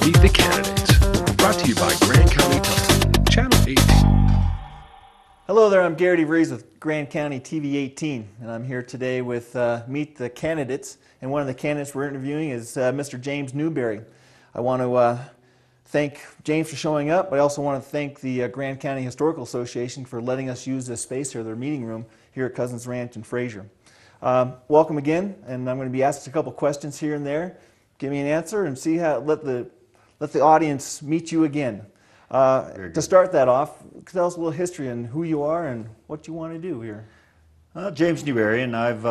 Meet the Candidates. Brought to you by Grand County Television, Channel 18. Hello there, I'm Garrity Vrees with Grand County TV 18, and I'm here today with Meet the Candidates, and one of the candidates we're interviewing is Mr. James Newberry. I want to thank James for showing up, but I also want to thank the Grand County Historical Association for letting us use this space here, their meeting room here at Cousins Ranch in Fraser. Welcome again, and I'm going to be asking a couple questions here and there. Give me an answer and see how let the audience meet you again. To start that off, tell us a little history and who you are and what you want to do here. James Newberry, and I've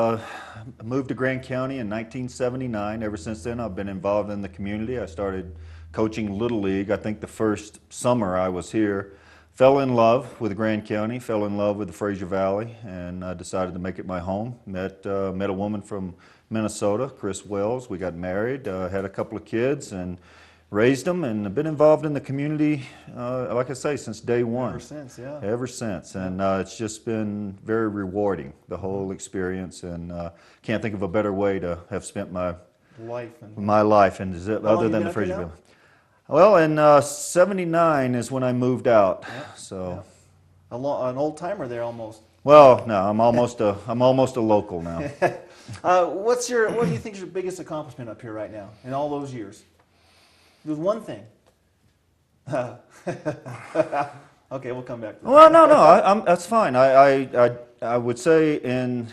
moved to Grand County in 1979. Ever since then, I've been involved in the community. I started coaching Little League. I think the first summer I was here, fell in love with Grand County, fell in love with the Fraser Valley, and I decided to make it my home. Met a woman from Minnesota, Chris Wells. We got married, had a couple of kids, and raised them, and have been involved in the community, like I say, since day one. Ever since, yeah. Ever since, and it's just been very rewarding, the whole experience, and can't think of a better way to have spent my life, other than the Fraser Valley. Well, in '79 is when I moved out, so. Yeah. An old timer there almost. Well, no, I'm almost a local now. What do you think is your biggest accomplishment up here right now in all those years? There's one thing. Okay, we'll come back to that. Well, no, that's fine. I would say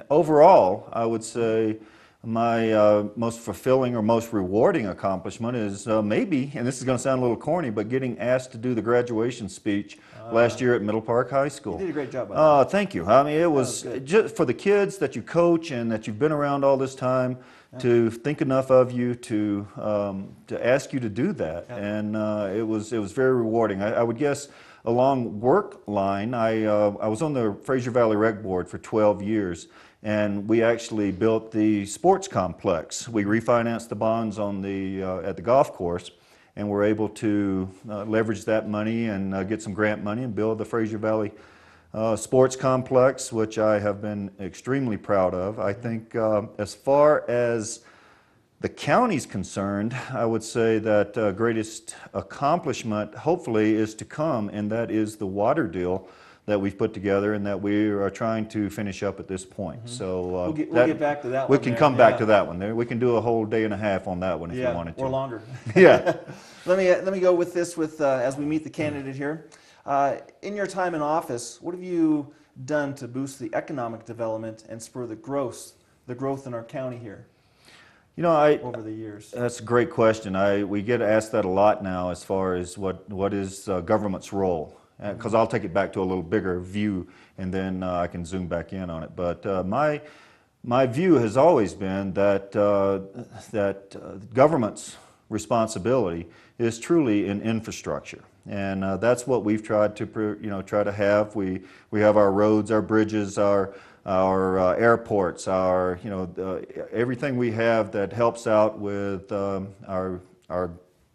overall, I would say my most fulfilling or most rewarding accomplishment is maybe, and this is going to sound a little corny, but getting asked to do the graduation speech last year at Middle Park High School. You did a great job. By that. Thank you. I mean, it was just for the kids that you coach and that you've been around all this time. To think enough of you to ask you to do that, and it was very rewarding. I would guess along work line, I was on the Fraser Valley Rec Board for 12 years, and we actually built the sports complex. We refinanced the bonds on at the golf course, and were able to leverage that money and get some grant money and build the Fraser Valley sports complex, which I have been extremely proud of. I think as far as the county's concerned, I would say that greatest accomplishment hopefully is to come, and that is the water deal that we've put together and that we are trying to finish up at this point. Mm-hmm. So we'll get back to that one. We can come back to that one. There, we can do a whole day and a half on that one if you wanted to. Or longer. Yeah. Let me go with this as we meet the candidate here. In your time in office, what have you done to boost the economic development and spur the growth in our county here? You know, over the years. That's a great question. We get asked that a lot now as far as what is government's role. Because I'll take it back to a little bigger view, and then I can zoom back in on it. But my view has always been that government's responsibility is truly in infrastructure. And that's what we've tried to try to have. We have our roads, our bridges, our airports, everything we have that helps out with our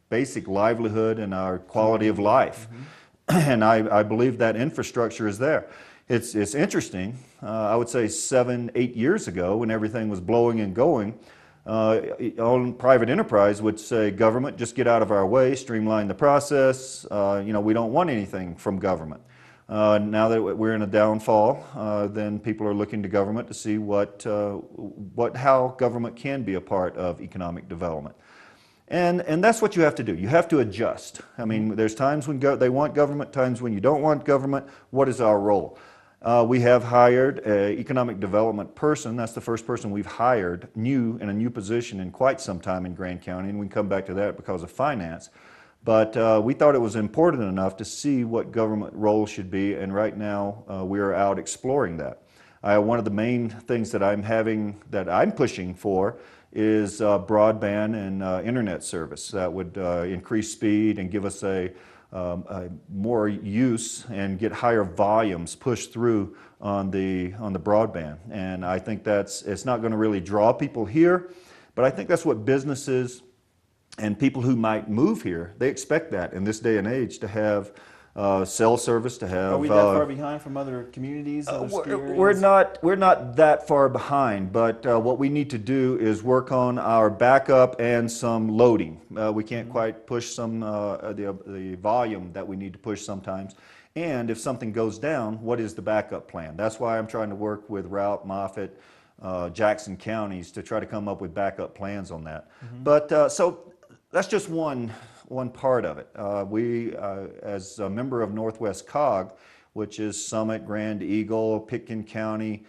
basic livelihood and our quality of life. Mm-hmm. And I believe that infrastructure is there. It's interesting. I would say 7-8 years ago, when everything was blowing and going, all private enterprise would say, government, just get out of our way, streamline the process. We don't want anything from government. Now that we're in a downfall, then people are looking to government to see how government can be a part of economic development. And that's what you have to do. You have to adjust. I mean, there's times when they want government, times when you don't want government. What is our role? We have hired an economic development person. That's the first person we've hired in a new position in quite some time in Grand County, and we can come back to that because of finance. But we thought it was important enough to see what government role should be, and right now we are out exploring that. One of the main things that I'm pushing for is broadband and internet service that would increase speed and give us a more use and get higher volumes pushed through on the broadband. And I think it's not going to really draw people here, but I think that's what businesses and people who might move here, they expect that in this day and age to have cell service to have. Are we that far behind from other communities, other ski areas? We're not that far behind, but what we need to do is work on our backup and some loading. We can't quite push some the volume that we need to push sometimes. And if something goes down, what is the backup plan? That's why I'm trying to work with Routt, Moffett, Jackson counties to try to come up with backup plans on that. But so that's just one part of it. We, as a member of Northwest COG, which is Summit, Grand Eagle, Pitkin County,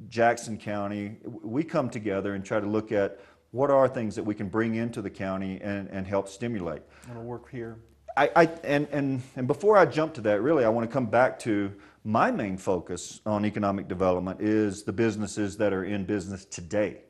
Jackson County, we come together and try to look at what are things that we can bring into the county and help stimulate. It'll work here. And before I jump to that, really, I want to come back to my main focus on economic development is the businesses that are in business today.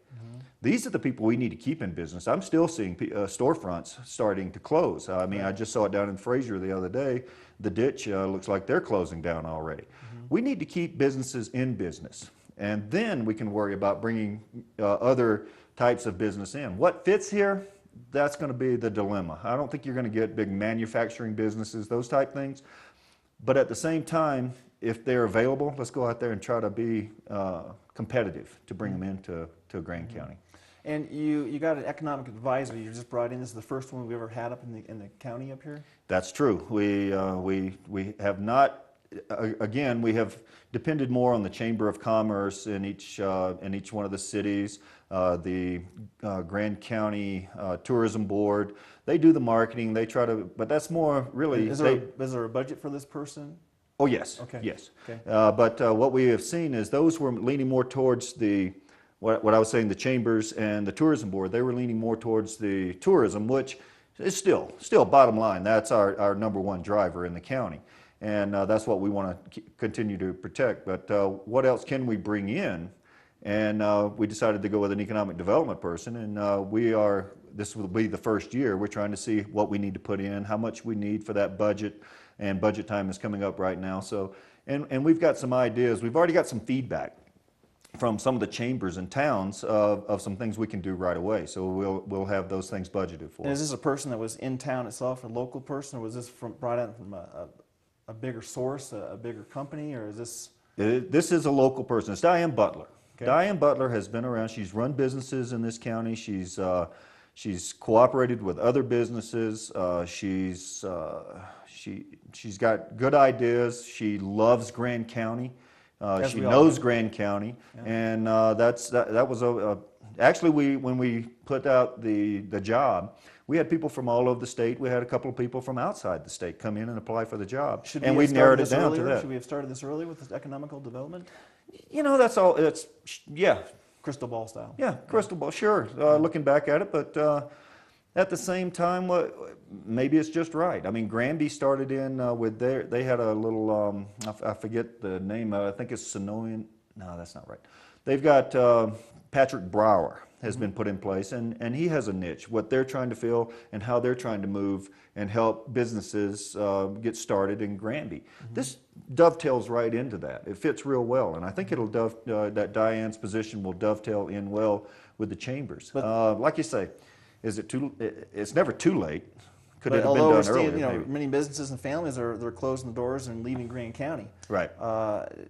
These are the people we need to keep in business. I'm still seeing storefronts starting to close. I mean, I just saw it down in Fraser the other day. The Ditch looks like they're closing down already. We need to keep businesses in business, and then we can worry about bringing other types of business in. What fits here? That's going to be the dilemma. I don't think you're going to get big manufacturing businesses, those type things. But at the same time, if they're available, let's go out there and try to be competitive to bring them into Grand County. And you got an economic advisor you just brought in. This is the first one we've ever had up in the county up here? That's true. We have not, again, we have depended more on the Chamber of Commerce in each one of the cities, the Grand County Tourism Board. They do the marketing, they try to, but that's more really... Is there a budget for this person? Oh, yes. Okay. Yes. Okay. But what we have seen is those were leaning more towards what I was saying, the chambers and the tourism board. They were leaning more towards the tourism, which is still bottom line. That's our number one driver in the county, and that's what we want to continue to protect. But what else can we bring in? And we decided to go with an economic development person, and this will be the first year. We're trying to see what we need to put in, how much we need for that budget. And budget time is coming up right now. So, and we've got some ideas. We've already got some feedback from some of the chambers and towns of some things we can do right away. So we'll have those things budgeted for. And is this a person that was in town itself, a local person, or was this brought out from a bigger source, a bigger company, or is this? This is a local person. It's Diane Butler. Okay. Diane Butler has been around. She's run businesses in this county. She's cooperated with other businesses. She's got good ideas. She loves Grand County. She knows Grand County, yeah. And that was actually when we put out the job, we had people from all over the state. We had a couple of people from outside the state come in and apply for the job, and we narrowed it down to that. Should we have started this early with this economical development? You know, that's all. Yeah. Crystal ball style. Yeah, crystal ball. Sure. Looking back at it, but at the same time, maybe it's just right. I mean, Granby started in with they had a little, I forget the name of it. I think it's Sonoyan. No, that's not right. They've got Patrick Brower has been put in place, and he has a niche, what they're trying to fill and how they're trying to move and help businesses get started in Granby. This dovetails right into that. It fits real well, and I think it'll that Diane's position will dovetail in well with the chambers. But, like you say, is it too? It's never too late. Could it have been done earlier? Many businesses and families they're closing the doors and leaving Grand County. Right.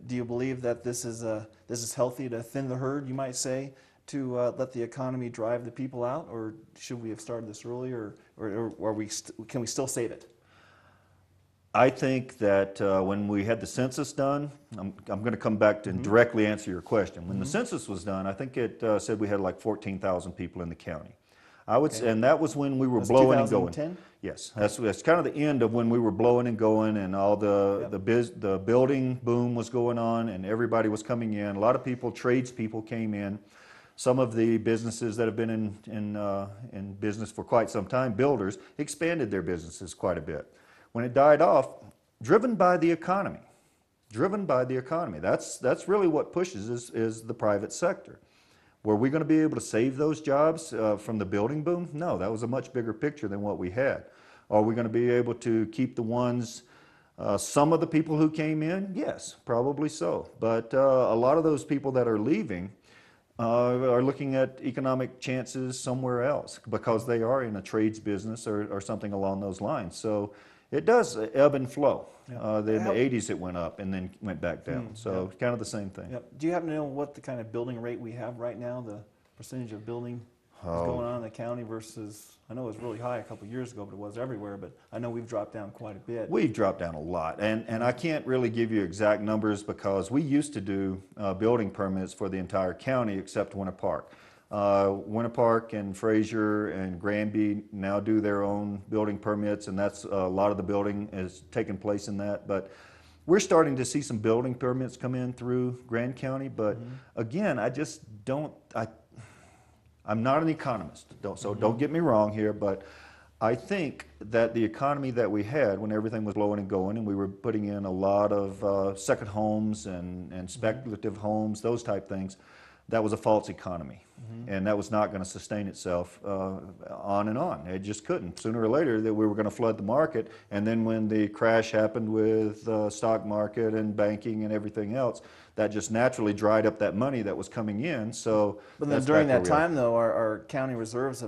Do you believe that this is healthy to thin the herd, you might say, to let the economy drive the people out, or should we have started this earlier, or can we still save it? I think that when we had the census done, I'm going to come back to directly answer your question. When the census was done, I think it said we had like 14,000 people in the county. I would say, and that was when we were blowing and going. 2010? Yes, that's kind of the end of when we were blowing and going, and all the building boom was going on, and everybody was coming in. A lot of people, tradespeople, came in. Some of the businesses that have been in business for quite some time, builders, expanded their businesses quite a bit. When it died off, driven by the economy. That's really what pushes is the private sector. Were we going to be able to save those jobs from the building boom? No, that was a much bigger picture than what we had. Are we going to be able to keep the ones, some of the people who came in? Yes, probably so. But a lot of those people that are leaving are looking at economic chances somewhere else because they are in a trades business or something along those lines. So it does ebb and flow. Yeah. In the 80s it went up and then went back down. So kind of the same thing. Yep. Do you happen to know what the kind of building rate we have right now, the percentage of building that's going on in the county versus, I know it was really high a couple of years ago, but it was everywhere, but I know we've dropped down quite a bit. We've dropped down a lot, and I can't really give you exact numbers because we used to do building permits for the entire county except Winter Park. Winter Park and Fraser and Granby now do their own building permits, and that's a lot of the building is taking place in that. But we're starting to see some building permits come in through Grand County, but again, I just don't, I'm not an economist, so don't get me wrong here, but I think that the economy that we had when everything was blowing and going and we were putting in a lot of second homes and speculative homes, those type things, that was a false economy. And that was not going to sustain itself on and on. It just couldn't. Sooner or later that we were going to flood the market, and then when the crash happened with stock market and banking and everything else, that just naturally dried up that money that was coming in. So, but then during that time, though, our county reserves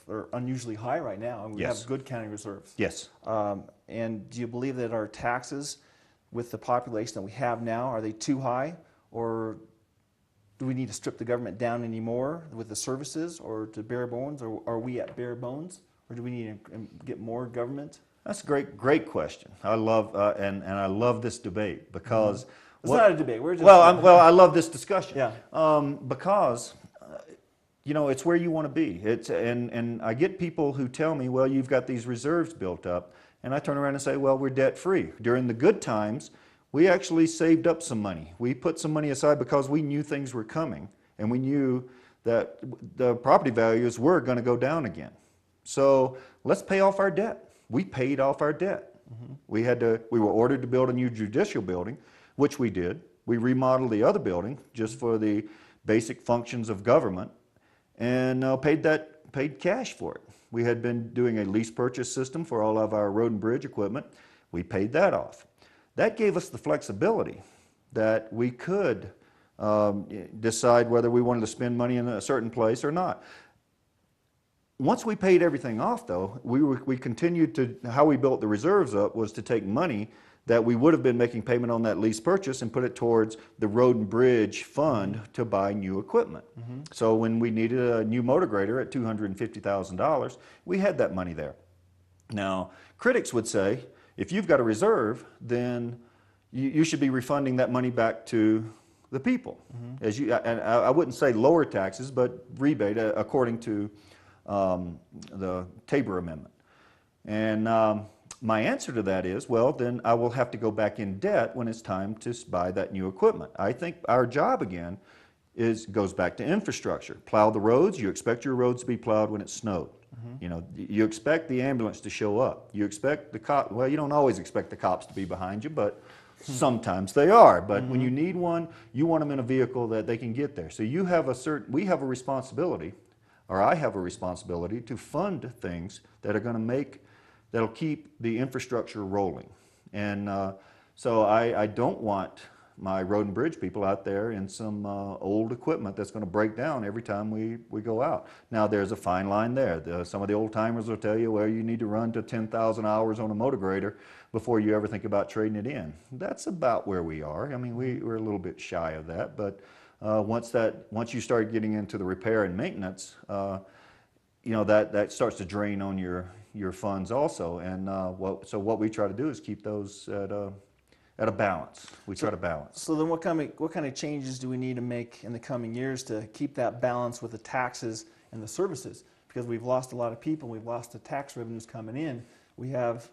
are unusually high right now, and we have good county reserves. Yes. And do you believe that our taxes, with the population that we have now, are they too high, or do we need to strip the government down anymore with the services, or to bare bones, or are we at bare bones, or do we need to get more government? That's a great question. I love and I love this debate because it's not a debate. We're just I love this discussion. Yeah. Because you know, it's where you want to be. And I get people who tell me, well, you've got these reserves built up, and I turn around and say, well, we're debt free. During the good times, we actually saved up some money. We put some money aside because we knew things were coming, and we knew that the property values were going to go down again. So let's pay off our debt. We paid off our debt. We were ordered to build a new judicial building, which we did. We remodeled the other building just for the basic functions of government, and paid cash for it. We had been doing a lease purchase system for all of our road and bridge equipment. We paid that off. That gave us the flexibility that we could decide whether we wanted to spend money in a certain place or not. Once we paid everything off, though, we continued to, how we built the reserves up was to take money that we would have been making payment on that lease purchase and put it towards the road and bridge fund to buy new equipment. So when we needed a new motor grader at $250,000, we had that money there. Now, critics would say, if you've got a reserve, then you should be refunding that money back to the people. And I wouldn't say lower taxes, but rebate according to the Tabor Amendment. And my answer to that is, well, then I will have to go back in debt when it's time to buy that new equipment. I think our job again goes back to infrastructure. Plow the roads. You expect your roads to be plowed when it snowed. You know, you expect the ambulance to show up. You expect the cop. Well, you don't always expect the cops to be behind you, but sometimes they are. But when you need one, you want them in a vehicle that they can get there. So you have we have a responsibility, or I have a responsibility to fund things that are going to that'll keep the infrastructure rolling. And so I don't want my road and bridge people out there in some old equipment that's going to break down every time we go out. Now there's a fine line there. Some of the old timers will tell you, well, you need to run to 10,000 hours on a motor grader before you ever think about trading it in. That's about where we are. I mean, we're a little bit shy of that, but once you start getting into the repair and maintenance, you know, that starts to drain on your funds also. And so what we try to do is keep those at a balance. We try to balance. So then what kind of changes do we need to make in the coming years to keep that balance with the taxes and the services? Because we've lost a lot of people, we've lost the tax revenues coming in. We have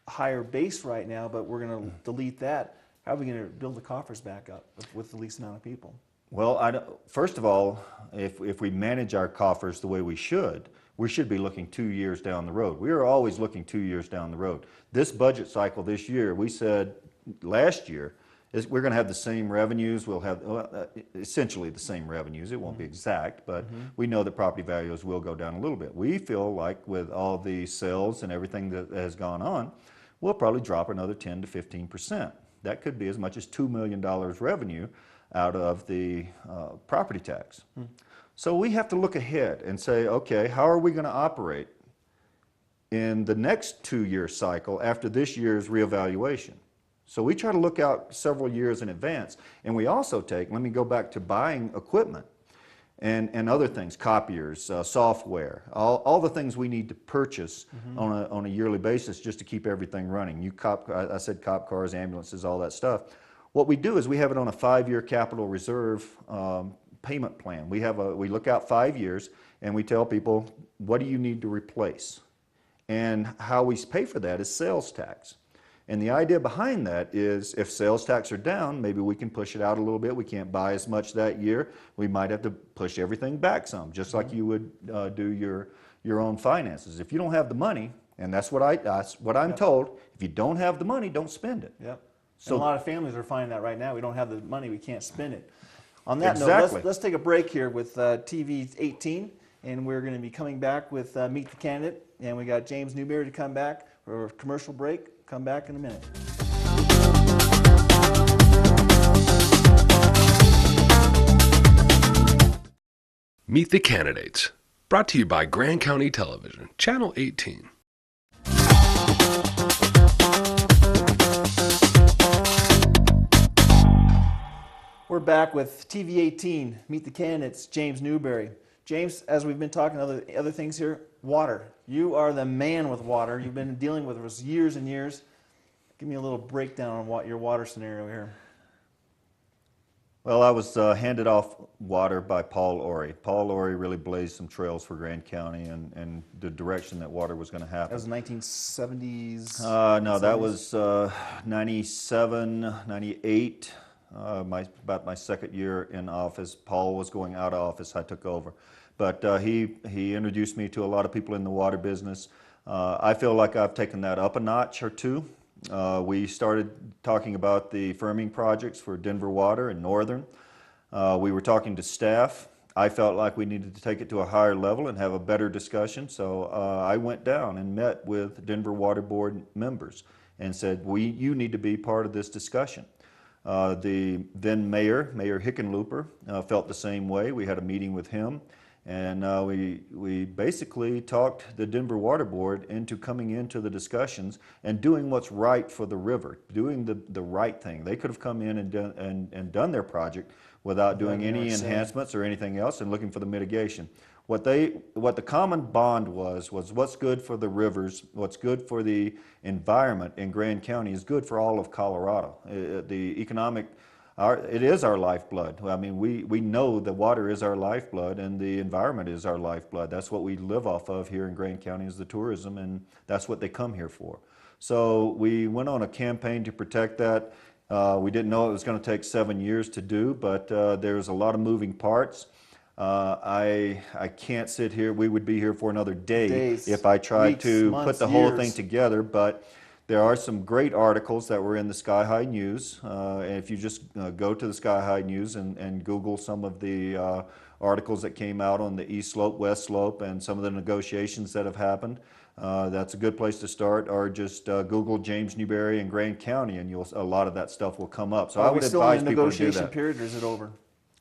a higher base right now, but we're going to delete that. How are we going to build the coffers back up with the least amount of people? Well, first of all, if we manage our coffers the way we should be looking 2 years down the road. We are always looking 2 years down the road. This budget cycle this year, we said last year, we're going to have the same revenues. We'll have essentially the same revenues. It won't be exact, but we know that property values will go down a little bit. We feel like with all the sales and everything that has gone on, we'll probably drop another 10 to 15%. That could be as much as $2 million revenue out of the property tax. So we have to look ahead and say, okay, how are we going to operate in the next 2-year cycle after this year's reevaluation. So we try to look out several years in advance. And we also take, let me go back to buying equipment and other things, copiers, software, all the things we need to purchase on a yearly basis just to keep everything running. I said cop cars, ambulances, all that stuff. What we do is we have it on a 5-year capital reserve payment plan. We look out 5 years and we tell people, what do you need to replace? And how we pay for that is sales tax. And the idea behind that is if sales tax are down, maybe we can push it out a little bit. We can't buy as much that year. We might have to push everything back some, just like you would do your own finances. If you don't have the money, and that's what I'm told, if you don't have the money, don't spend it. Yep. So and a lot of families are finding that right now. We don't have the money, we can't spend it. On that Exactly. note, let's take a break here with TV 18, and we're going to be coming back with Meet the Candidate, and we got James Newberry to come back for a commercial break. Come back in a minute. Meet the Candidates. Brought to you by Grand County Television, Channel 18. We're back with TV 18, Meet the Candidates, James Newberry. James, as we've been talking other things here, water. You are the man with water. You've been dealing with this years and years. Give me a little breakdown on what your water scenario here. Well, I was handed off water by Paul Ory. Paul Ory really blazed some trails for Grand County and the direction that water was going to happen. That was 1970s? No, that was 97, 98. About my second year in office. Paul was going out of office. I took over. But he introduced me to a lot of people in the water business. I feel like I've taken that up a notch or two. We started talking about the firming projects for Denver Water and Northern. We were talking to staff. I felt like we needed to take it to a higher level and have a better discussion. So I went down and met with Denver Water Board members and said, you need to be part of this discussion. The then Mayor Hickenlooper, felt the same way. We had a meeting with him, and we basically talked the Denver Water Board into coming into the discussions and doing what's right for the river, doing the right thing. They could have come in and done their project without doing any enhancements or anything else and looking for the mitigation. What the common bond was what's good for the rivers, what's good for the environment in Grand County is good for all of Colorado. It is our lifeblood. I mean, we know that water is our lifeblood and the environment is our lifeblood. That's what we live off of here in Grand County is the tourism, and that's what they come here for. So we went on a campaign to protect that. We didn't know it was going to take 7 years to do, but there's a lot of moving parts. I can't sit here. We would be here for another day if I tried to put the whole thing together, but there are some great articles that were in the Sky High News. And if you just go to the Sky High News and Google some of the articles that came out on the East Slope, West Slope, and some of the negotiations that have happened, that's a good place to start. Or just Google James Newberry and Grand County, and a lot of that stuff will come up. So I would advise people to do that. Are we still in the negotiation period, or is it over?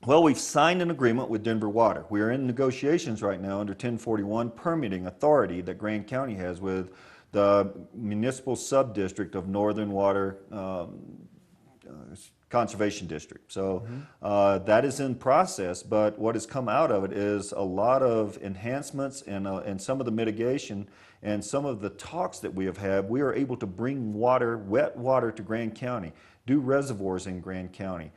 Well, we've signed an agreement with Denver Water. We are in negotiations right now under 1041 permitting authority that Grand County has with the municipal sub-district of Northern Water Conservation District. So that is in process, but what has come out of it is a lot of enhancements and some of the mitigation and some of the talks that we have had. We are able to bring water, wet water, to Grand County, do reservoirs in Grand County,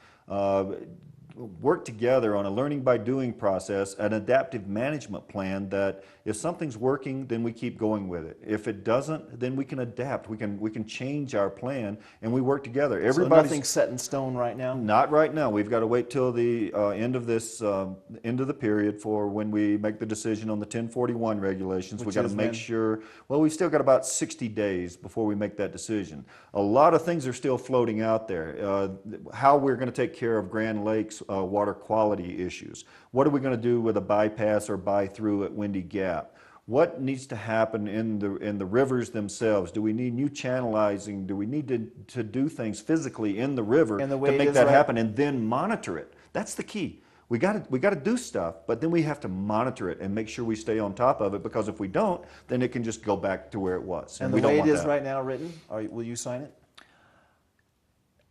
work together on a learning by doing process, an adaptive management plan that if something's working, then we keep going with it. If it doesn't, then we can adapt. We can change our plan, and we work together. Everybody's, so nothing's set in stone right now? Not right now. We've got to wait till the end of the period for when we make the decision on the 1041 regulations. We've got to make sure, well, we've still got about 60 days before we make that decision. A lot of things are still floating out there. How we're going to take care of Grand Lakes water quality issues. What are we going to do with a bypass or buy-through at Windy Gap? What needs to happen in the rivers themselves? Do we need new channelizing? Do we need to do things physically in the river to make that happen and then monitor it? That's the key. We got to do stuff, but then we have to monitor it and make sure we stay on top of it, because if we don't, then it can just go back to where it was. And we the way don't it want is that. right now written, will you sign it?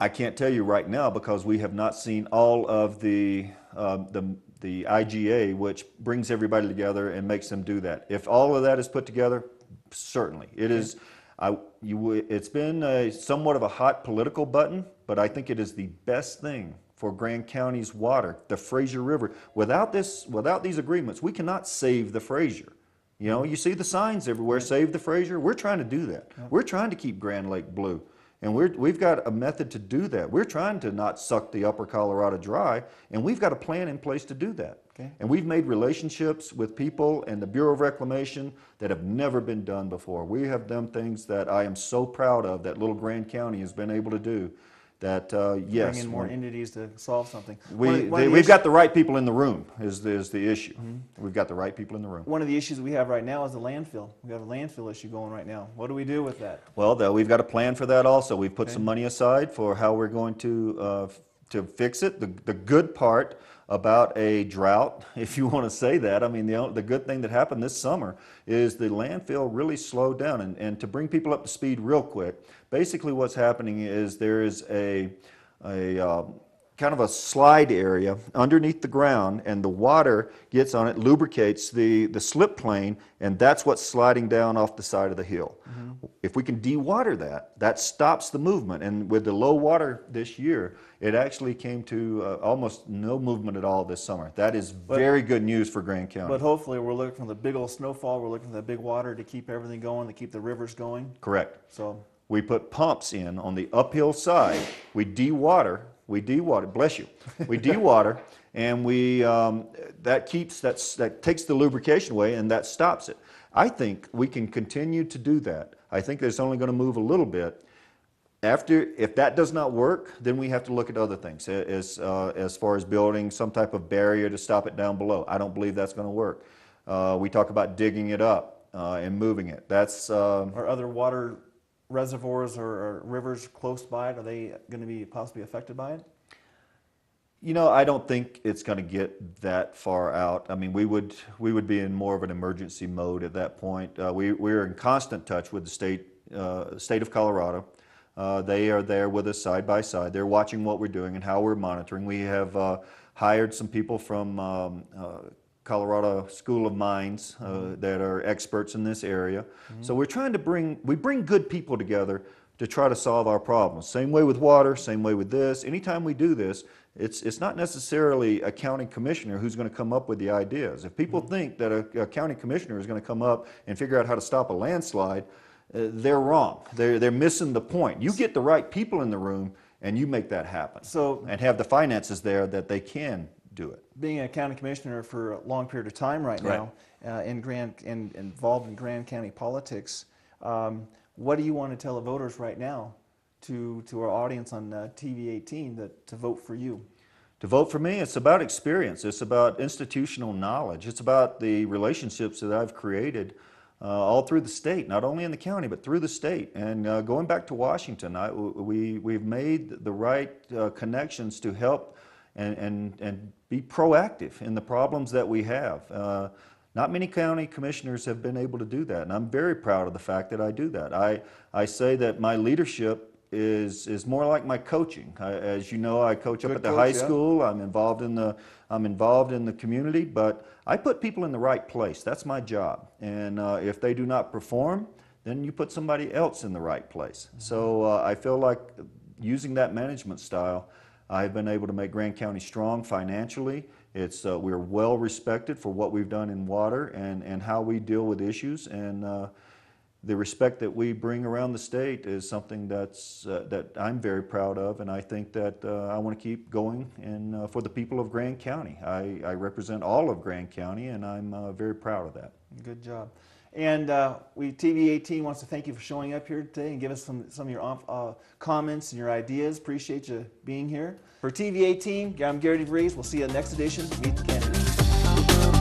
I can't tell you right now because we have not seen all of the IGA, which brings everybody together and makes them do that. If all of that is put together, certainly. It is. It's been somewhat of a hot political button, but I think it is the best thing for Grand County's water, the Fraser River. Without these agreements, we cannot save the Fraser. You know, you see the signs everywhere, save the Fraser. We're trying to do that. We're trying to keep Grand Lake blue. And we've got a method to do that. We're trying to not suck the upper Colorado dry, and we've got a plan in place to do that. Okay. And we've made relationships with people and the Bureau of Reclamation that have never been done before. We have done things that I am so proud of that little Grand County has been able to do. That yes, bring in more entities to solve something. We've got the right people in the room is the issue. We've got the right people in the room. One of the issues we have right now is the landfill. We have a landfill issue going right now. What do we do with that? Well, we've got a plan for that also. We've put some money aside for how we're going to fix it. The good part about a drought, if you want to say that, I mean, the good thing that happened this summer is the landfill really slowed down. And to bring people up to speed real quick, basically what's happening is there is a kind of a slide area underneath the ground, and the water gets on it, lubricates the slip plane, and that's what's sliding down off the side of the hill. If we can dewater that stops the movement. And with the low water this year, it actually came to almost no movement at all this summer. That is very good news for Grand County. But hopefully we're looking for the big old snowfall, we're looking for the big water to keep everything going, to keep the rivers going. Correct. So we put pumps in on the uphill side. We dewater, bless you. We dewater, and that takes the lubrication away, and that stops it. I think we can continue to do that. I think it's only going to move a little bit. If that does not work, then we have to look at other things as far as building some type of barrier to stop it down below. I don't believe that's going to work. We talk about digging it up and moving it. Are other water reservoirs or rivers close by it? Are they going to be possibly affected by it? You know, I don't think it's going to get that far out. I mean, we would be in more of an emergency mode at that point. We're in constant touch with the state of Colorado. They are there with us side by side. They're watching what we're doing and how we're monitoring. We have hired some people from Colorado School of Mines that are experts in this area. So we're trying to bring good people together to try to solve our problems. Same way with water, same way with this. Anytime we do this, it's not necessarily a county commissioner who's going to come up with the ideas. If people think that a county commissioner is going to come up and figure out how to stop a landslide, they're wrong. They're missing the point. You get the right people in the room and you make that happen. And have the finances there that they can do it. Being a county commissioner for a long period of time right now, involved in Grand County politics, what do you want to tell the voters right now, to our audience on TV 18, to vote for you? To vote for me, it's about experience. It's about institutional knowledge. It's about the relationships that I've created all through the state, not only in the county, but through the state. And going back to Washington, we've made the right connections to help and be proactive in the problems that we have. Not many county commissioners have been able to do that, and I'm very proud of the fact that I do that. I say that my leadership is more like my coaching. As you know, I coach up at the high school. I'm involved in the community, but I put people in the right place. That's my job. And if they do not perform, then you put somebody else in the right place. So I feel like using that management style, I've been able to make Grand County strong financially. We're well respected for what we've done in water and how we deal with issues, and the respect that we bring around the state is something that I'm very proud of, and I think that I want to keep going and for the people of Grand County. I represent all of Grand County, and I'm very proud of that. Good job. And TV 18 wants to thank you for showing up here today and give us some of your comments and your ideas. Appreciate you being here. For TV 18, I'm Gary DeVries. We'll see you in the next edition. Meet the Candidates.